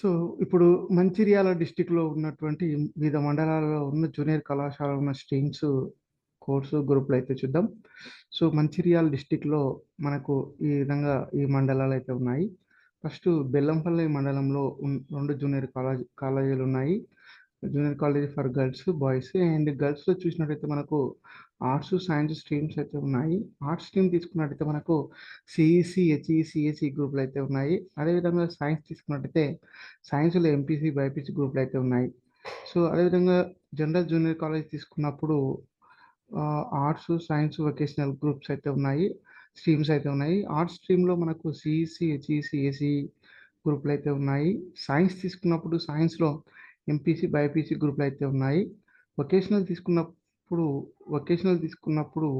So, ఇప్పుడు మంచిర్యాల డిస్ట్రిక్ట్‌లో ఉన్నటువంటి వివిధ మండలాలలో ఉన్న జూనియర్ కళాశాలలో ఉన్న స్ట్రీమ్స్, కోర్సు, గ్రూపులయితే చూద్దాం. సో, మంచిర్యాల డిస్ట్రిక్ట్‌లో మనకు ఈ విధంగా ఈ మండలాలయితే ఉన్నాయి. ఫస్టు బెల్లంపల్లి మండలంలో 2 జూనియర్ కాలేజీలున్నాయి. Junior college for girls, boys. And గర్ల్స్‌లో చూసినట్టయితే మనకు ఆర్ట్స్, సైన్స్ స్ట్రీమ్స్ అయితే ఉన్నాయి. ఆర్ట్స్ స్ట్రీమ్ తీసుకున్నట్టయితే మనకు సీఈసీ, హెచ్ఈసీఏసీ గ్రూపులయితే ఉన్నాయి. అదేవిధంగా సైన్స్ తీసుకున్నట్టయితే సైన్స్‌లో ఎంపీసీ, బైపీసీ గ్రూపులయితే ఉన్నాయి. సో, అదేవిధంగా జనరల్ జూనియర్ కాలేజ్ తీసుకున్నప్పుడు ఆర్ట్స్, సైన్స్, వొకేషనల్ గ్రూప్స్ అయితే ఉన్నాయి. స్ట్రీమ్స్ అయితే ఉన్నాయి. ఆర్ట్స్ స్ట్రీమ్‌లో మనకు సీఈసీ, హెచ్ఈసీ, ఏసీ గ్రూపులయితే ఉన్నాయి. సైన్స్ తీసుకున్నప్పుడు సైన్స్‌లో ఎంపీసీ, బైపీసీ గ్రూపులయితే ఉన్నాయి. వొకేషనల్ తీసుకున్నప్పుడు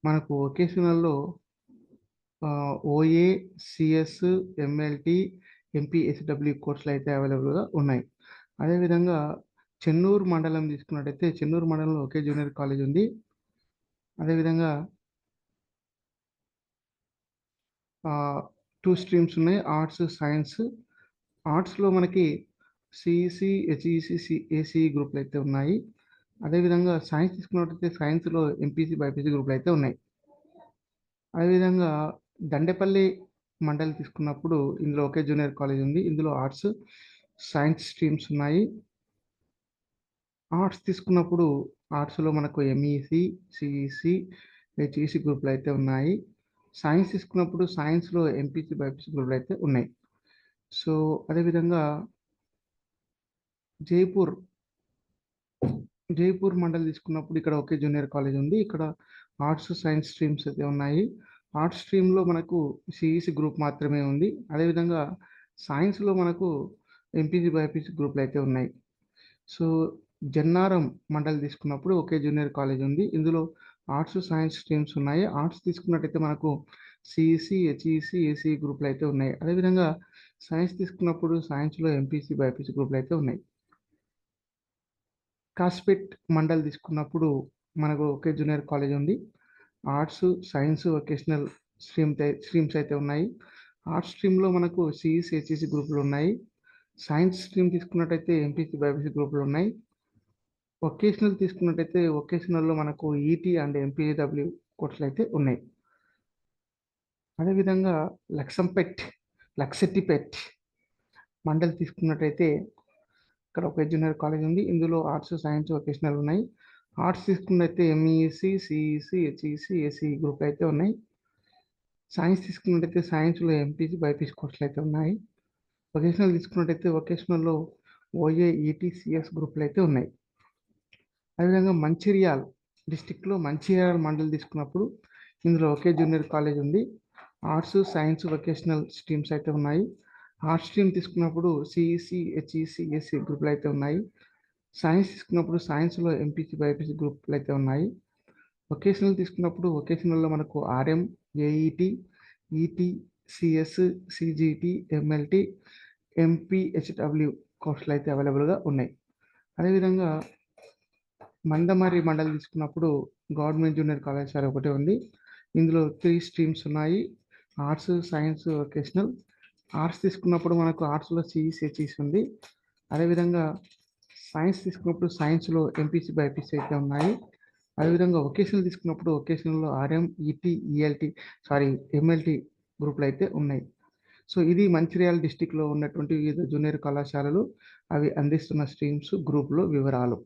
మనకు వొకేషనల్‌లో ఓఏ, సిఎస్, ఎంఎల్టీ, ఎంపీహెచ్‌డబ్ల్యూ కోర్సులయితే అవైలబుల్‌గా ఉన్నాయి. అదేవిధంగా చెన్నూరు మండలం తీసుకున్నట్టయితే చెన్నూరు మండలంలో ఒకే జూనియర్ కాలేజ్ ఉంది. అదేవిధంగా 2 స్ట్రీమ్స్ ఉన్నాయి. Arts, science. ఆర్ట్స్‌లో మనకి సీఈసీ, హెచ్ఈసీ, ఏసీ గ్రూపులయితే ఉన్నాయి. అదేవిధంగా సైన్స్ తీసుకున్నట్టయితే సైన్స్‌లో ఎంపీసీ, బైపీసీ గ్రూపులయితే ఉన్నాయి. అదేవిధంగా దండేపల్లి మండలి తీసుకున్నప్పుడు ఇందులో ఒకే జూనియర్ కాలేజ్ ఉంది. ఇందులో ఆర్ట్స్, సైన్స్ స్ట్రీమ్స్ ఉన్నాయి. ఆర్ట్స్ తీసుకున్నప్పుడు ఆర్ట్స్‌లో మనకు ఎంఈసీ, సీఈసీ, హెచ్ఈసీ గ్రూపులయితే ఉన్నాయి. సైన్స్ తీసుకున్నప్పుడు సైన్స్‌లో ఎంపీసీ, బైపీసీ గ్రూపులయితే ఉన్నాయి. సో, అదేవిధంగా జైపూర్, జైపూర్ మండలి తీసుకున్నప్పుడు ఇక్కడ ఒకే జూనియర్ కాలేజ్ ఉంది. ఇక్కడ ఆర్ట్స్, సైన్స్ స్ట్రీమ్స్ అయితే ఉన్నాయి. ఆర్ట్స్ స్ట్రీమ్‌లో మనకు సీఈసీ గ్రూప్ మాత్రమే ఉంది. అదేవిధంగా సైన్స్‌లో మనకు ఎంపీసీ, బైపీసీ గ్రూపులయితే ఉన్నాయి. సో, జన్నారం మండలి తీసుకున్నప్పుడు ఒకే జూనియర్ కాలేజ్ ఉంది. ఇందులో ఆర్ట్స్, సైన్స్ స్ట్రీమ్స్ ఉన్నాయి. ఆర్ట్స్ తీసుకున్నట్టయితే మనకు సీఈసీ, హెచ్ఈసీ, ఏసీ గ్రూపులయితే ఉన్నాయి. అదేవిధంగా సైన్స్ తీసుకున్నప్పుడు సైన్స్‌లో ఎంపీసీ, బైపీసీ గ్రూపులయితే ఉన్నాయి. కాసిపేట్ మండలి తీసుకున్నప్పుడు మనకు ఒకే జూనియర్ కాలేజ్ ఉంది. ఆర్ట్స్, సైన్స్, వొకేషనల్ స్ట్రీమ్స్ అయితే ఉన్నాయి. ఆర్ట్స్ స్ట్రీమ్‌లో మనకు సీఈసీ, హెచ్ఈసీ గ్రూపులున్నాయి. సైన్స్ స్ట్రీమ్ తీసుకున్నట్టయితే ఎంపీసీ, బైపీసీ గ్రూపులున్నాయి. వొకేషనల్ తీసుకున్నట్టయితే వొకేషనల్‌లో మనకు ఈటీ అండ్ ఎంపీడబ్ల్యూ కోర్సులయితే ఉన్నాయి. అదేవిధంగా లక్సెట్టిపేట్ మండలి తీసుకున్నట్టయితే ఇక్కడ ఒక జూనియర్ కాలేజ్ ఉంది. ఇందులో ఆర్ట్స్, సైన్స్, వొకేషనల్ ఉన్నాయి. ఆర్ట్స్ తీసుకున్నట్టయితే ఎంఈసీ, సీఈసీ, హెచ్ఈసీ, ఏసీ గ్రూపులయితే ఉన్నాయి. సైన్స్ తీసుకున్నట్టయితే సైన్స్‌లో ఎంపీసీ, బైపీసీ కోర్సులయితే ఉన్నాయి. వొకేషనల్ తీసుకున్నట్టయితే వొకేషనల్‌లో ఓఏ, ఈటీ, సిఎస్ గ్రూపులయితే ఉన్నాయి. అదేవిధంగా మంచిర్యాల్ డిస్ట్రిక్ట్‌లో మంచిర్యాల మండలి తీసుకున్నప్పుడు ఇందులో ఒకే జూనియర్ కాలేజ్ ఉంది. ఆర్ట్స్, సైన్స్, వొకేషనల్ స్ట్రీమ్స్ అయితే ఉన్నాయి. ఆర్ట్స్ స్ట్రీమ్ తీసుకున్నప్పుడు సీఈసీ, హెచ్ఈసీ, ఏసీ గ్రూపులయితే ఉన్నాయి. సైన్స్ తీసుకున్నప్పుడు సైన్స్‌లో ఎంపీసీ, బైపీసీ గ్రూపులయితే ఉన్నాయి. వొకేషనల్ తీసుకున్నప్పుడు వొకేషనల్‌లో మనకు ఆర్ఎం, ఏఈటీ, ఈటీ, సిఎస్, సీజీటీ, ఎంఎల్టీ, ఎంపీహెచ్‌డబ్ల్యూ కోర్సులయితే అవైలబుల్‌గా ఉన్నాయి. అదేవిధంగా మందమర్రి మండలి తీసుకున్నప్పుడు గవర్నమెంట్ జూనియర్ కళాశాల ఒకటే ఉంది. ఇందులో 3 స్ట్రీమ్స్ ఉన్నాయి. Arts, science, vocational. ఆర్ట్స్ తీసుకున్నప్పుడు మనకు ఆర్ట్స్‌లో సీఈసీ, హెచ్ఈసీ ఉంది. అదేవిధంగా సైన్స్ తీసుకున్నప్పుడు సైన్స్‌లో ఎంపీసీ, బైపీసీ అయితే ఉన్నాయి. అదేవిధంగా వొకేషనల్ తీసుకున్నప్పుడు వొకేషనల్‌లో ఆర్ఎం, ఈటీ, ఎంఎల్టీ గ్రూపులయితే ఉన్నాయి. సో, ఇది మంచిర్యాల డిస్ట్రిక్ట్‌లో ఉన్నటువంటి వివిధ జూనియర్ కళాశాలలు, అవి అందిస్తున్న స్ట్రీమ్స్, గ్రూప్‌లో వివరాలు.